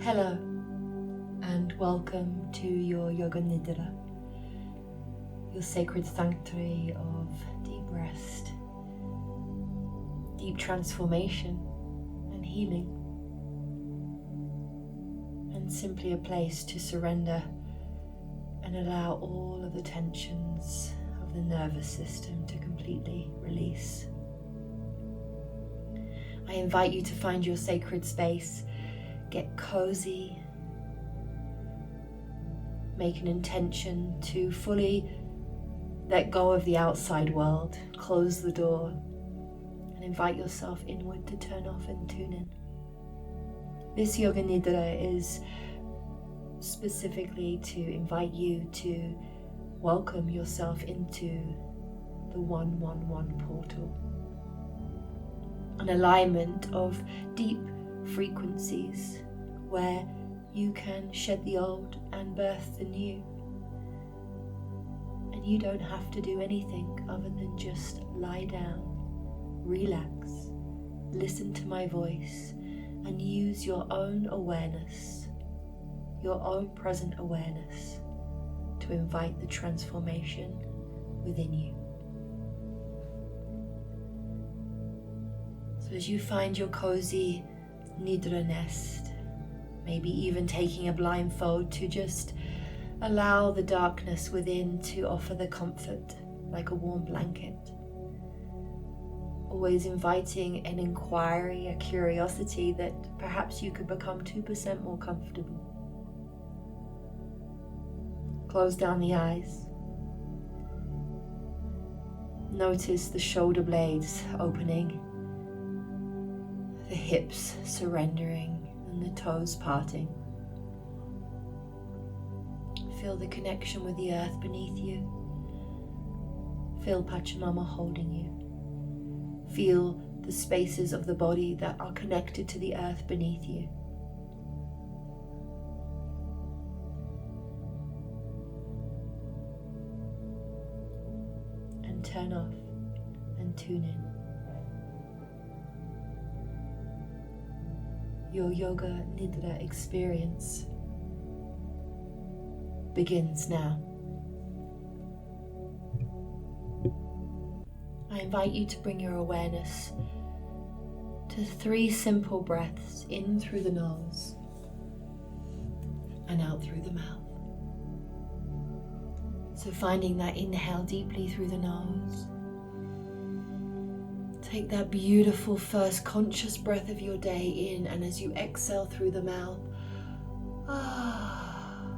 Hello and welcome to your Yoga Nidra, your sacred sanctuary of deep rest, deep transformation and healing, and simply a place to surrender and allow all of the tensions of the nervous system to completely release. I invite you to find your sacred space. Get cozy, make an intention to fully let go of the outside world, close the door, and invite yourself inward to turn off and tune in. This Yoga Nidra is specifically to invite you to welcome yourself into the 111 portal, an alignment of deep frequencies where you can shed the old and birth the new. And you don't have to do anything other than just lie down, relax, listen to my voice, and use your own awareness, your own present awareness, to invite the transformation within you. So as you find your cozy Nidra nest, maybe even taking a blindfold to just allow the darkness within to offer the comfort like a warm blanket. Always inviting an inquiry, a curiosity that perhaps you could become 2% more comfortable. Close down the eyes. Notice the shoulder blades opening, the hips surrendering, and the toes parting. Feel the connection with the earth beneath you. Feel Pachamama holding you. Feel the spaces of the body that are connected to the earth beneath you. And turn off and tune in. Your Yoga Nidra experience begins now. I invite you to bring your awareness to 3 simple breaths in through the nose and out through the mouth. So finding that inhale deeply through the nose. Take that beautiful first conscious breath of your day in, and as you exhale through the mouth,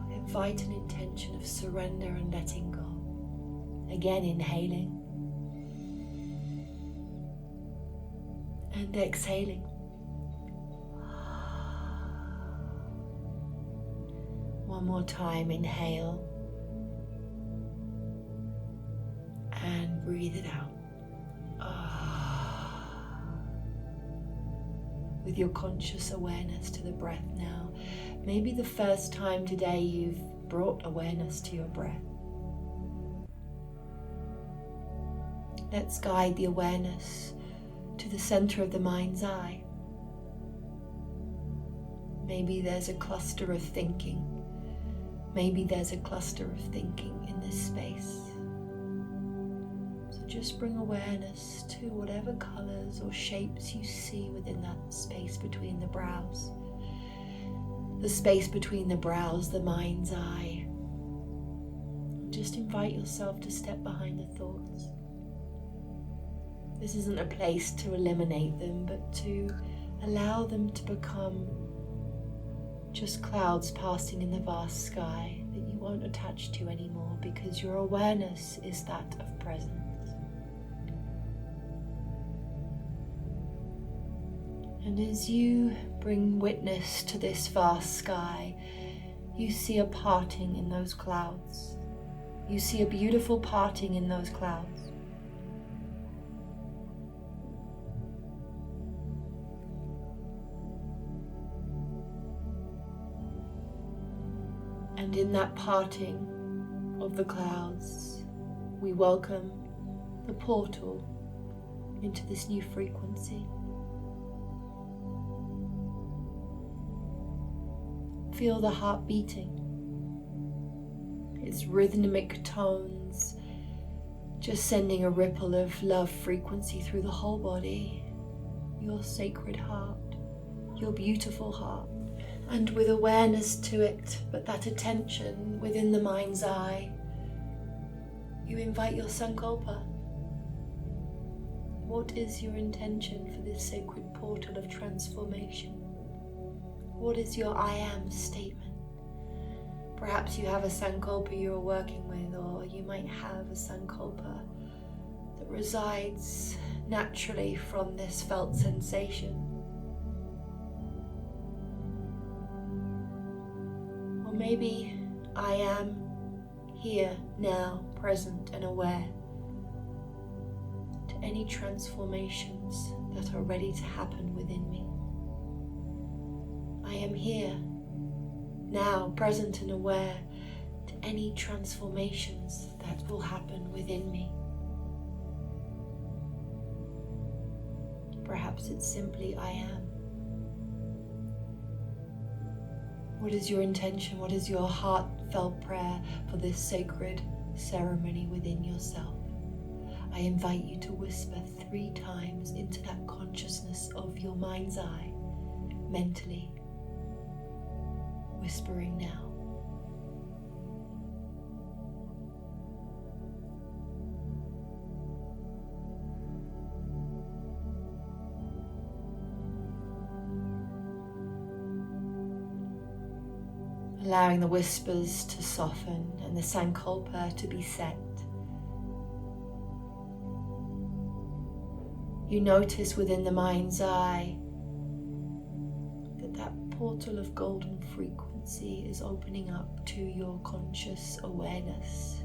invite an intention of surrender and letting go. Again, inhaling and exhaling. One more time, inhale and breathe it out. With your conscious awareness to the breath now. Maybe the first time today you've brought awareness to your breath. Let's guide the awareness to the center of the mind's eye. Maybe there's a cluster of thinking. Maybe there's a cluster of thinking in this space. Just bring awareness to whatever colors or shapes you see within that space between the brows. The space between the brows, the mind's eye. Just invite yourself to step behind the thoughts. This isn't a place to eliminate them, but to allow them to become just clouds passing in the vast sky that you won't attach to anymore, because your awareness is that of presence. And as you bring witness to this vast sky, you see a parting in those clouds. You see a beautiful parting in those clouds. And in that parting of the clouds, we welcome the portal into this new frequency. Feel the heart beating. Its rhythmic tones just sending a ripple of love frequency through the whole body. Your sacred heart, your beautiful heart. And with awareness to it, but that attention within the mind's eye, you invite your Sankalpa. What is your intention for this sacred portal of transformation? What is your I am statement? Perhaps you have a Sankalpa you're working with, or you might have a Sankalpa that resides naturally from this felt sensation. Or maybe I am here, now, present and aware to any transformations that are ready to happen within me. I am here, now, present and aware to any transformations that will happen within me. Perhaps it's simply I am. What is your intention? What is your heartfelt prayer for this sacred ceremony within yourself? I invite you to whisper 3 times into that consciousness of your mind's eye, mentally, whispering now. Allowing the whispers to soften and the Sankalpa to be set. You notice within the mind's eye that portal of golden frequency is opening up to your conscious awareness,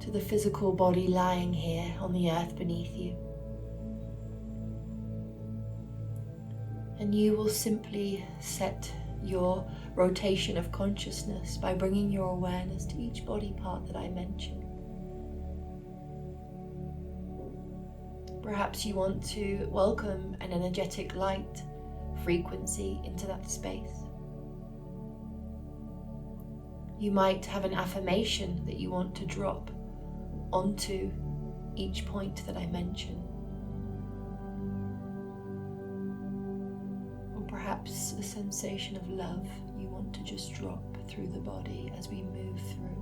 to the physical body lying here on the earth beneath you. And you will simply set your rotation of consciousness by bringing your awareness to each body part that I mentioned. Perhaps you want to welcome an energetic light frequency into that space. You might have an affirmation that you want to drop onto each point that I mentioned. Or perhaps a sensation of love you want to just drop through the body as we move through.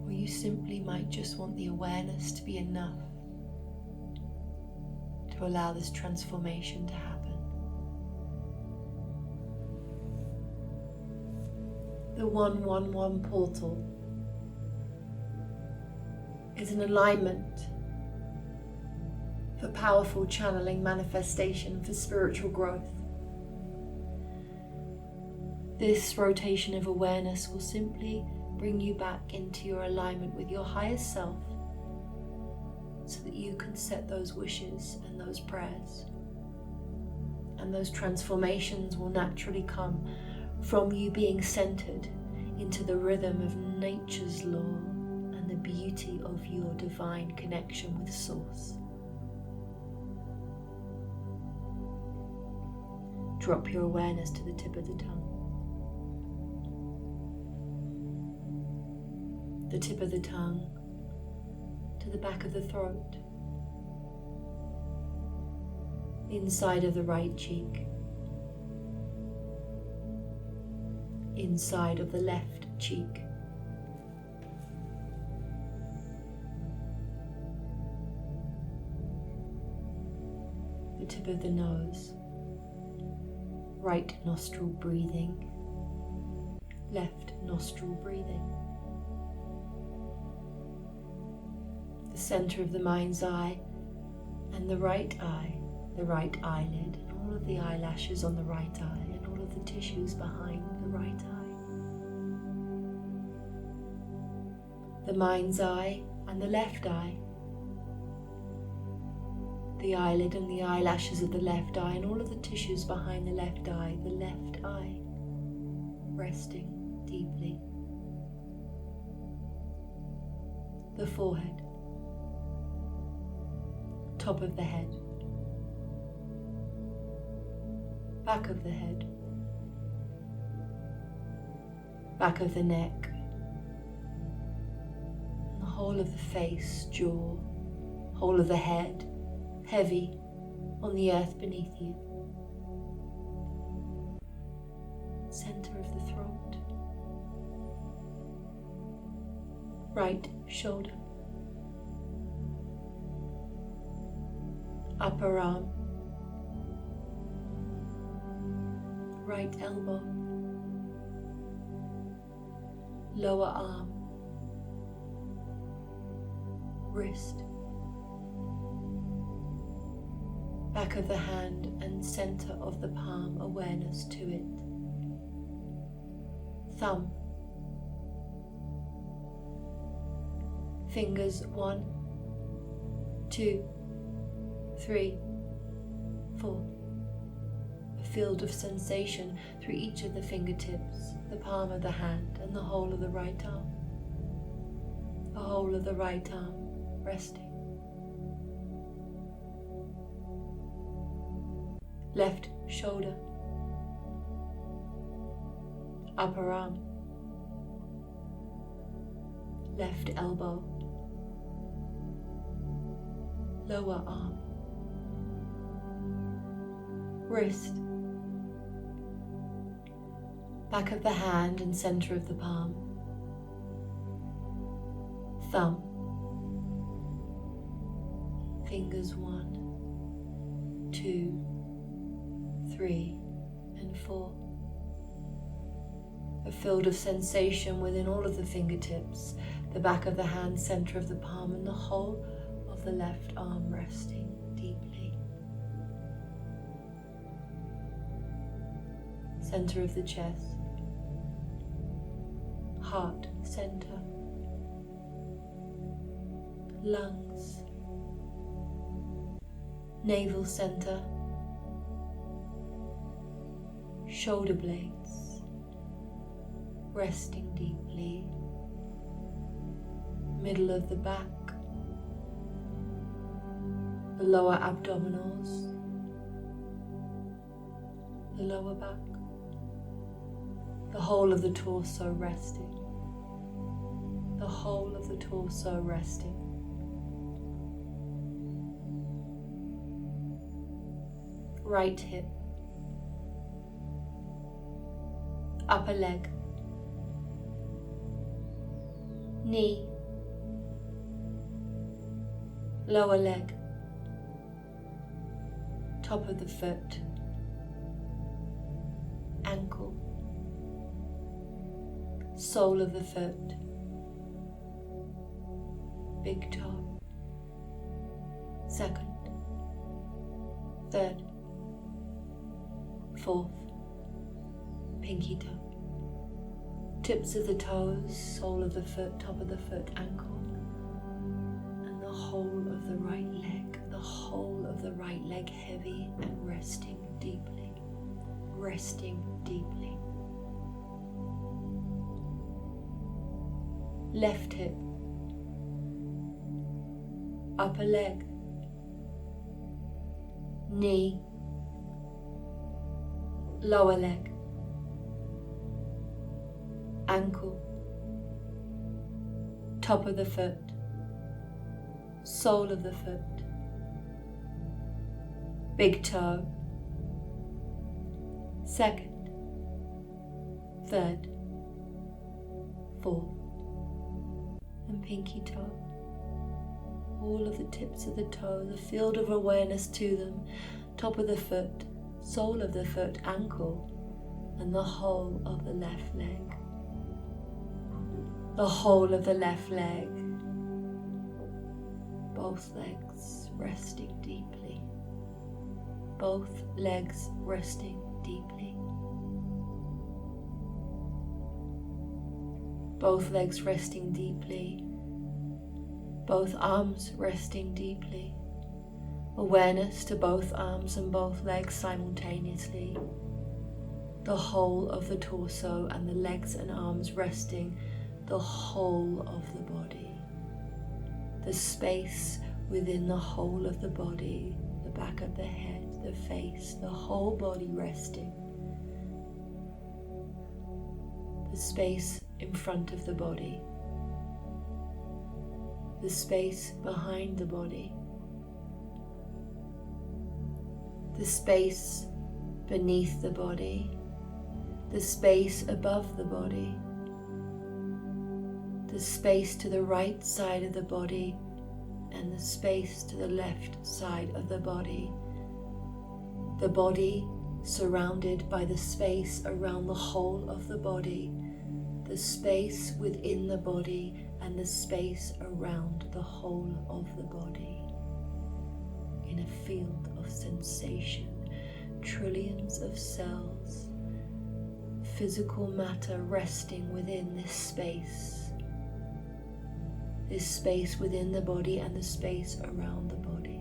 Or you simply might just want the awareness to be enough to allow this transformation to happen. The 111 portal is an alignment for powerful channeling manifestation for spiritual growth. This rotation of awareness will simply bring you back into your alignment with your highest self so that you can set those wishes and those prayers. And those transformations will naturally come from you being centered into the rhythm of nature's law and the beauty of your divine connection with Source. Drop your awareness to the tip of the tongue. The tip of the tongue to the back of the throat, inside of the right cheek, inside of the left cheek, the tip of the nose, right nostril breathing, left nostril breathing, the center of the mind's eye and the right eyelid, and all of the eyelashes on the right eye, and all of the tissues behind the right eye. The mind's eye and the left eye. The eyelid and the eyelashes of the left eye, and all of the tissues behind the left eye, resting deeply. The forehead, top of the head, back of the head, back of the neck, and the whole of the face, jaw, whole of the head, heavy on the earth beneath you. Center of the throat, right shoulder, upper arm, right elbow, lower arm, wrist, back of the hand and center of the palm, awareness to it. Thumb, fingers 1, 2, 3, 4. A field of sensation through each of the fingertips, the palm of the hand and the whole of the right arm. The whole of the right arm resting. Left shoulder, upper arm, left elbow, lower arm, wrist, back of the hand and center of the palm, thumb, fingers 1, 2, 3, and 4. A field of sensation within all of the fingertips, the back of the hand, center of the palm, and the whole of the left arm resting deeply. Center of the chest, heart center, lungs, navel center, shoulder blades, resting deeply, middle of the back, the lower abdominals, the lower back, the whole of the torso resting, the whole of the torso resting. Right hip, upper leg, knee, lower leg, top of the foot, ankle, sole of the foot, big toe, second, third, fourth, pinky toe, tips of the toes, sole of the foot, top of the foot, ankle, and the whole of the right leg, the whole of the right leg heavy and resting deeply, resting deeply. Left hip, upper leg, knee, lower leg, ankle, top of the foot, sole of the foot, big toe, second, third, fourth, and pinky toe. All of the tips of the toes, a field of awareness to them, top of the foot, sole of the foot, ankle, and the whole of the left leg. The whole of the left leg. Both legs resting deeply. Both legs resting deeply. Both legs resting deeply. Both arms resting deeply. Awareness to both arms and both legs simultaneously. The whole of the torso and the legs and arms resting, the whole of the body. The space within the whole of the body, the back of the head, the face, the whole body resting. The space in front of the body, the space behind the body, the space beneath the body, the space above the body, the space to the right side of the body and the space to the left side of the body surrounded by the space around the whole of the body, the space within the body and the space around the whole of the body, in a field of sensation, trillions of cells, physical matter resting within this space within the body and the space around the body.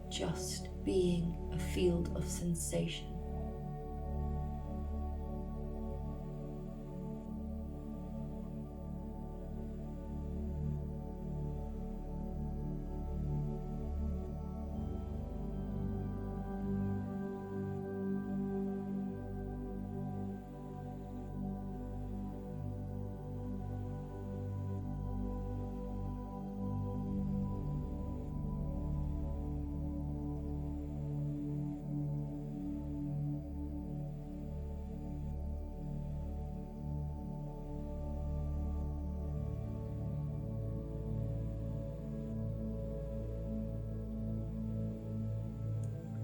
Just being a field of sensation.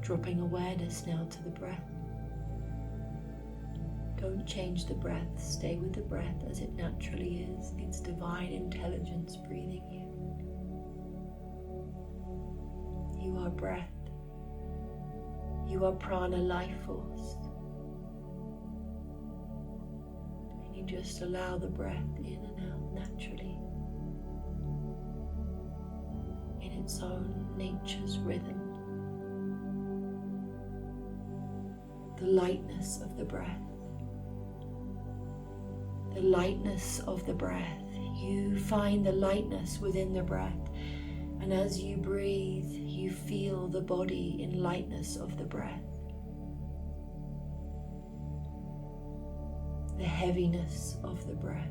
Dropping awareness now to the breath. Don't change the breath, stay with the breath as it naturally is. It's divine intelligence breathing you. You are breath. You are prana, life force. And you just allow the breath in and out naturally in its own nature's rhythm. The lightness of the breath. The lightness of the breath. You find the lightness within the breath. And as you breathe, you feel the body in lightness of the breath. The heaviness of the breath.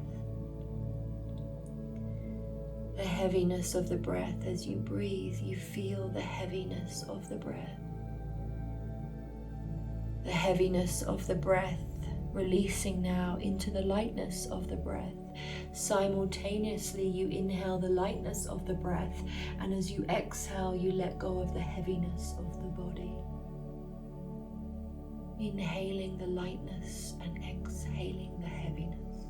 The heaviness of the breath. As you breathe, you feel the heaviness of the breath. The heaviness of the breath, releasing now into the lightness of the breath. Simultaneously, you inhale the lightness of the breath, and as you exhale, you let go of the heaviness of the body. Inhaling the lightness and exhaling the heaviness.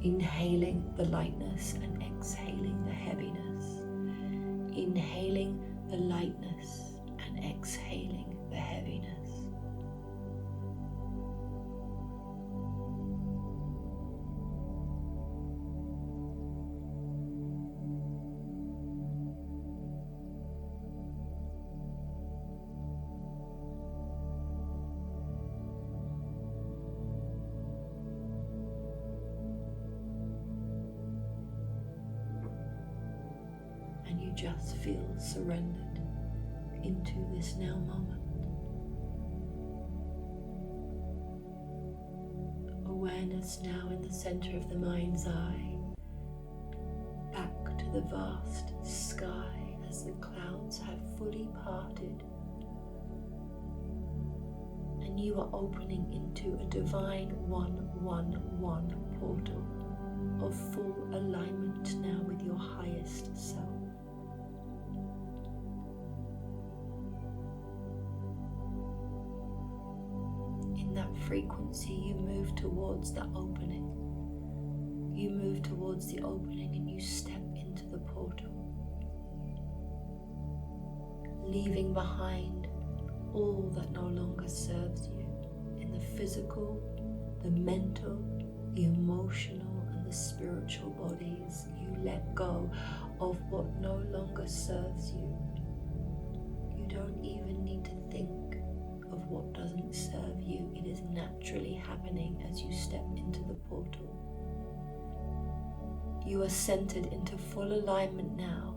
Inhaling the lightness and exhaling the heaviness. Inhaling the lightness and exhaling the heaviness. And you just feel surrendered into this now moment. Awareness now in the center of the mind's eye, back to the vast sky as the clouds have fully parted, and you are opening into a divine 111 portal of full alignment now with your highest self. Frequency, you move towards the opening. You move towards the opening and you step into the portal, leaving behind all that no longer serves you in the physical, the mental, the emotional, and the spiritual bodies. You let go of what no longer serves you. You don't even need to think of what doesn't serve you. It is naturally happening as you step into the portal. You are centered into full alignment now,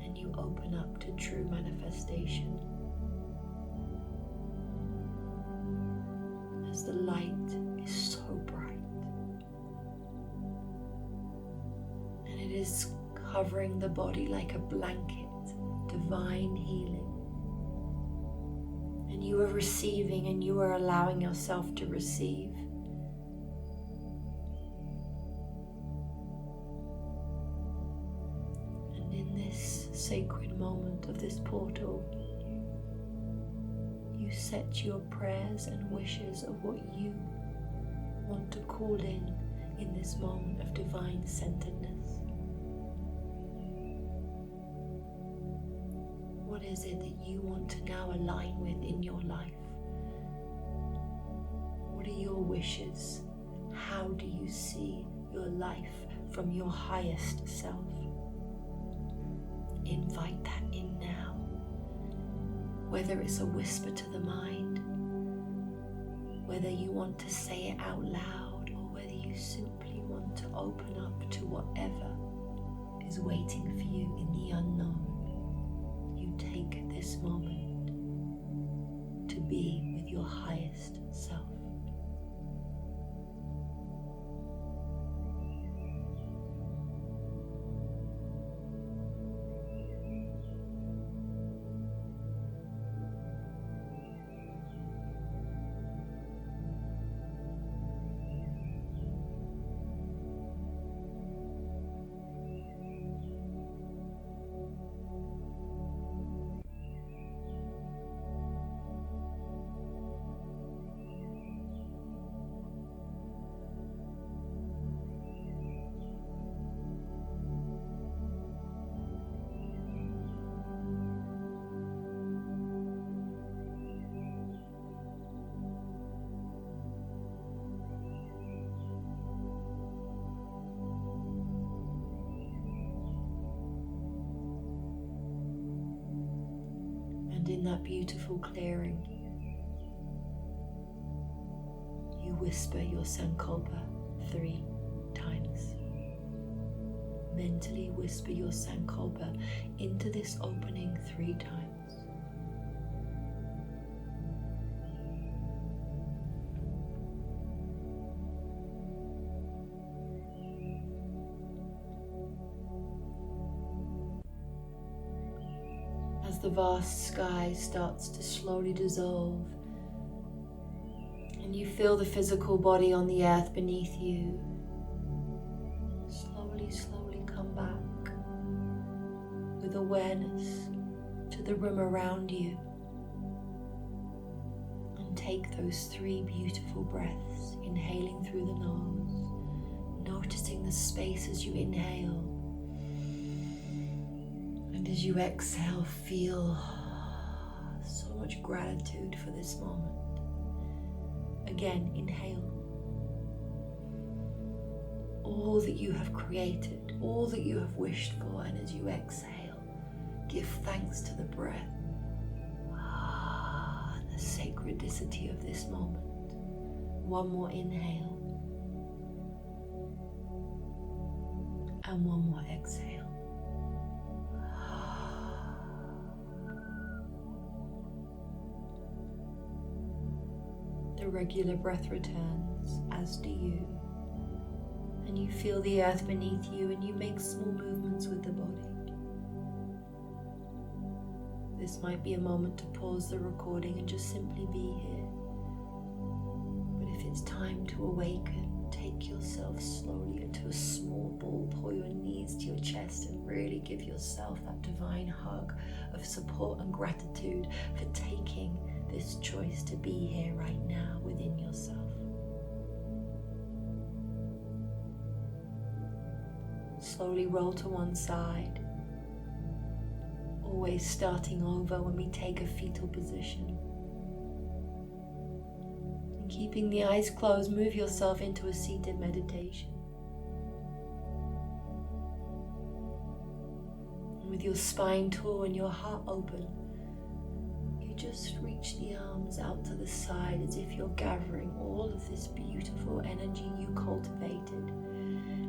and you open up to true manifestation as the light is so bright, and it is covering the body like a blanket, divine healing. And you are receiving, and you are allowing yourself to receive. And in this sacred moment of this portal, you set your prayers and wishes of what you want to call in this moment of divine centeredness. What is it that you want to now align with in your life? What are your wishes? How do you see your life from your highest self? Invite that in now. Whether it's a whisper to the mind, whether you want to say it out loud, or whether you simply want to open up to whatever is waiting for you in the unknown. Take this moment to be with your highest self. And in that beautiful clearing, you whisper your Sankalpa 3 times. Mentally whisper your Sankalpa into this opening 3 times. As the vast sky starts to slowly dissolve, and you feel the physical body on the earth beneath you slowly come back with awareness to the room around you, and take those 3 beautiful breaths, inhaling through the nose, noticing the space as you inhale. And as you exhale, feel so much gratitude for this moment. Again, inhale. All that you have created, all that you have wished for, and as you exhale, give thanks to the breath and the sacredicity of this moment. One more inhale. And one more exhale. The regular breath returns, as do you. And you feel the earth beneath you, and you make small movements with the body. This might be a moment to pause the recording and just simply be here. But if it's time to awaken, take yourself slowly into a small ball, pull your knees to your chest, and really give yourself that divine hug of support and gratitude for taking this choice to be here right now within yourself. Slowly roll to one side, always starting over when we take a fetal position. And keeping the eyes closed, move yourself into a seated meditation. And with your spine tall and your heart open, you just reach the arms out to the side as if you're gathering all of this beautiful energy you cultivated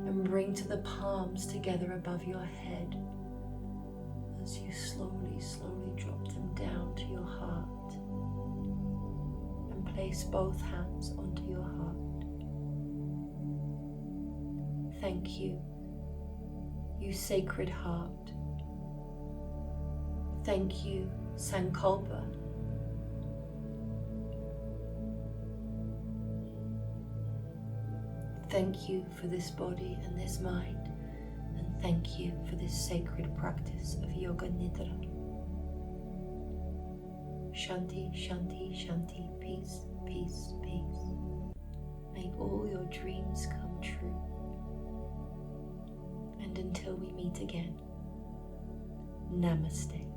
and bring to the palms together above your head as you slowly, slowly drop them down to your heart and place both hands onto your heart. Thank you, you sacred heart. Thank you, Sankalpa. Thank you for this body and this mind, and thank you for this sacred practice of Yoga Nidra. Shanti, Shanti, Shanti, peace, peace, peace. May all your dreams come true. And until we meet again, Namaste.